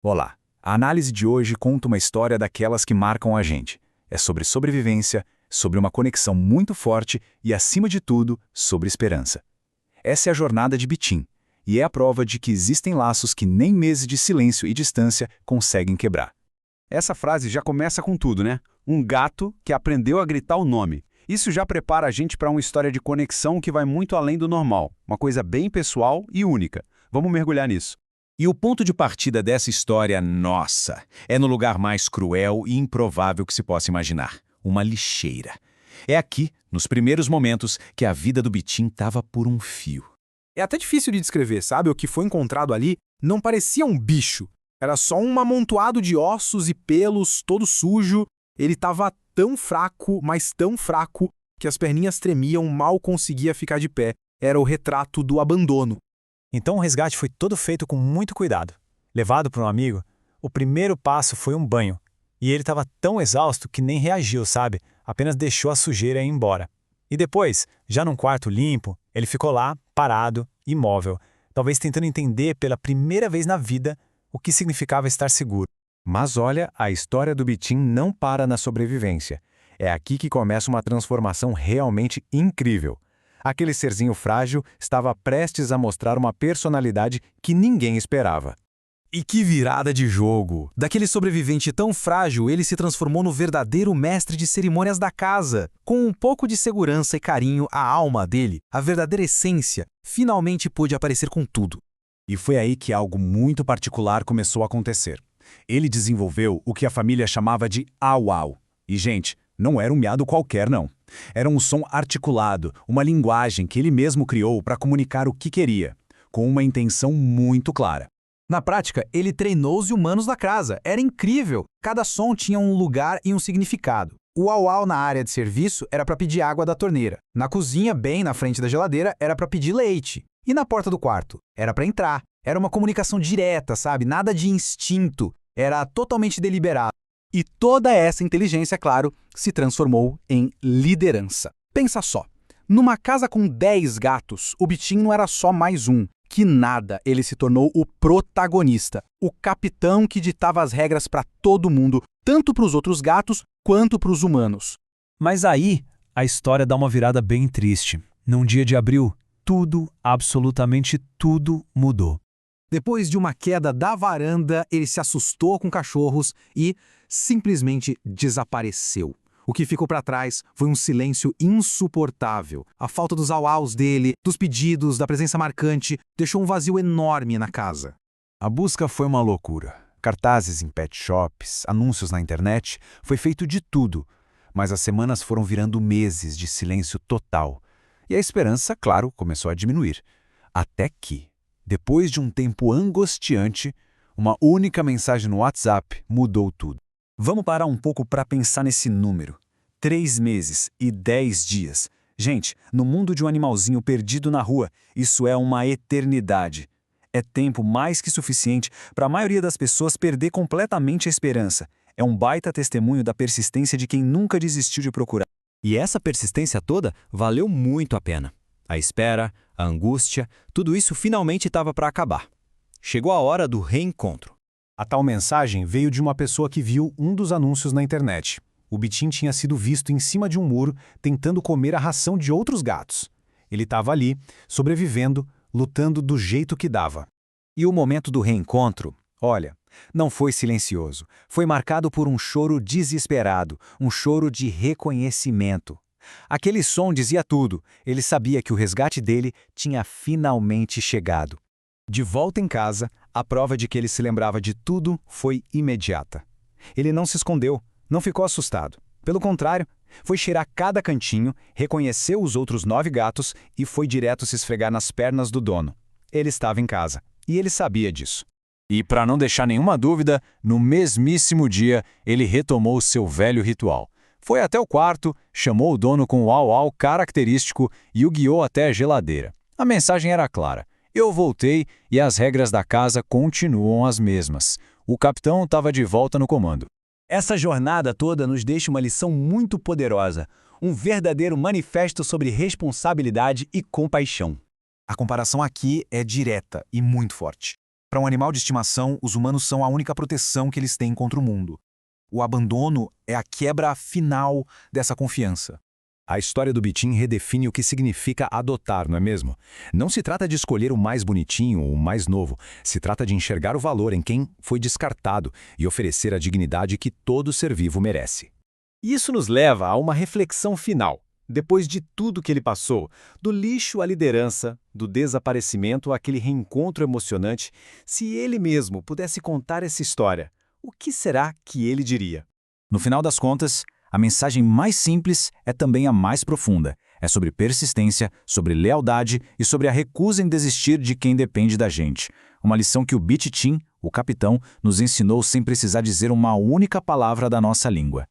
Olá, a análise de hoje conta uma história daquelas que marcam a gente. É sobre sobrevivência, sobre uma conexão muito forte e, acima de tudo, sobre esperança. Essa é a jornada de Bitim, e é a prova de que existem laços que nem meses de silêncio e distância conseguem quebrar. Essa frase já começa com tudo, né? Um gato que aprendeu a gritar o nome. Isso já prepara a gente para uma história de conexão que vai muito além do normal, uma coisa bem pessoal e única. Vamos mergulhar nisso. E o ponto de partida dessa história, nossa, é no lugar mais cruel e improvável que se possa imaginar, uma lixeira. É aqui, nos primeiros momentos, que a vida do Bitim estava por um fio. É até difícil de descrever, sabe? O que foi encontrado ali não parecia um bicho. Era só um amontoado de ossos e pelos, todo sujo. Ele estava tão fraco, mas tão fraco, que as perninhas tremiam, mal conseguia ficar de pé. Era o retrato do abandono. Então o resgate foi todo feito com muito cuidado. Levado por um amigo, o primeiro passo foi um banho. E ele estava tão exausto que nem reagiu, sabe? Apenas deixou a sujeira ir embora. E depois, já num quarto limpo, ele ficou lá, parado, imóvel, talvez tentando entender pela primeira vez na vida o que significava estar seguro. Mas olha, a história do Bitim não para na sobrevivência. É aqui que começa uma transformação realmente incrível. Aquele serzinho frágil estava prestes a mostrar uma personalidade que ninguém esperava. E que virada de jogo! Daquele sobrevivente tão frágil, ele se transformou no verdadeiro mestre de cerimônias da casa. Com um pouco de segurança e carinho, a alma dele, a verdadeira essência, finalmente pôde aparecer com tudo. E foi aí que algo muito particular começou a acontecer. Ele desenvolveu o que a família chamava de au-au. E, gente, não era um miado qualquer, não. Era um som articulado, uma linguagem que ele mesmo criou para comunicar o que queria, com uma intenção muito clara. Na prática, ele treinou os humanos da casa. Era incrível! Cada som tinha um lugar e um significado. O au-au na área de serviço era para pedir água da torneira. Na cozinha, bem na frente da geladeira, era para pedir leite. E na porta do quarto? Era para entrar. Era uma comunicação direta, sabe? Nada de instinto. Era totalmente deliberado. E toda essa inteligência, claro, se transformou em liderança. Pensa só. Numa casa com 10 gatos, o Bitim não era só mais um. Que nada, ele se tornou o protagonista, o capitão que ditava as regras para todo mundo, tanto para os outros gatos quanto para os humanos. Mas aí, a história dá uma virada bem triste. Num dia de abril, tudo, absolutamente tudo, mudou. Depois de uma queda da varanda, ele se assustou com cachorros e simplesmente desapareceu. O que ficou para trás foi um silêncio insuportável. A falta dos au-aus dele, dos pedidos, da presença marcante, deixou um vazio enorme na casa. A busca foi uma loucura. Cartazes em pet shops, anúncios na internet, foi feito de tudo. Mas as semanas foram virando meses de silêncio total. E a esperança, claro, começou a diminuir. Até que, depois de um tempo angustiante, uma única mensagem no WhatsApp mudou tudo. Vamos parar um pouco para pensar nesse número. 3 meses e 10 dias. Gente, no mundo de um animalzinho perdido na rua, isso é uma eternidade. É tempo mais que suficiente para a maioria das pessoas perder completamente a esperança. É um baita testemunho da persistência de quem nunca desistiu de procurar. E essa persistência toda valeu muito a pena. A espera, a angústia, tudo isso finalmente estava para acabar. Chegou a hora do reencontro. A tal mensagem veio de uma pessoa que viu um dos anúncios na internet. O Bitim tinha sido visto em cima de um muro tentando comer a ração de outros gatos. Ele estava ali, sobrevivendo, lutando do jeito que dava. E o momento do reencontro, olha, não foi silencioso. Foi marcado por um choro desesperado, um choro de reconhecimento. Aquele som dizia tudo. Ele sabia que o resgate dele tinha finalmente chegado. De volta em casa, a prova de que ele se lembrava de tudo foi imediata. Ele não se escondeu, não ficou assustado. Pelo contrário, foi cheirar cada cantinho, reconheceu os outros 9 gatos e foi direto se esfregar nas pernas do dono. Ele estava em casa, e ele sabia disso. E para não deixar nenhuma dúvida, no mesmíssimo dia, ele retomou seu velho ritual. Foi até o quarto, chamou o dono com o au-au característico e o guiou até a geladeira. A mensagem era clara. Eu voltei e as regras da casa continuam as mesmas. O capitão estava de volta no comando. Essa jornada toda nos deixa uma lição muito poderosa, um verdadeiro manifesto sobre responsabilidade e compaixão. A comparação aqui é direta e muito forte. Para um animal de estimação, os humanos são a única proteção que eles têm contra o mundo. O abandono é a quebra final dessa confiança. A história do Bitim redefine o que significa adotar, não é mesmo? Não se trata de escolher o mais bonitinho ou o mais novo. Se trata de enxergar o valor em quem foi descartado e oferecer a dignidade que todo ser vivo merece. Isso nos leva a uma reflexão final. Depois de tudo que ele passou, do lixo à liderança, do desaparecimento àquele reencontro emocionante, se ele mesmo pudesse contar essa história, o que será que ele diria? No final das contas, a mensagem mais simples é também a mais profunda. É sobre persistência, sobre lealdade e sobre a recusa em desistir de quem depende da gente. Uma lição que o Bitim, o capitão, nos ensinou sem precisar dizer uma única palavra da nossa língua.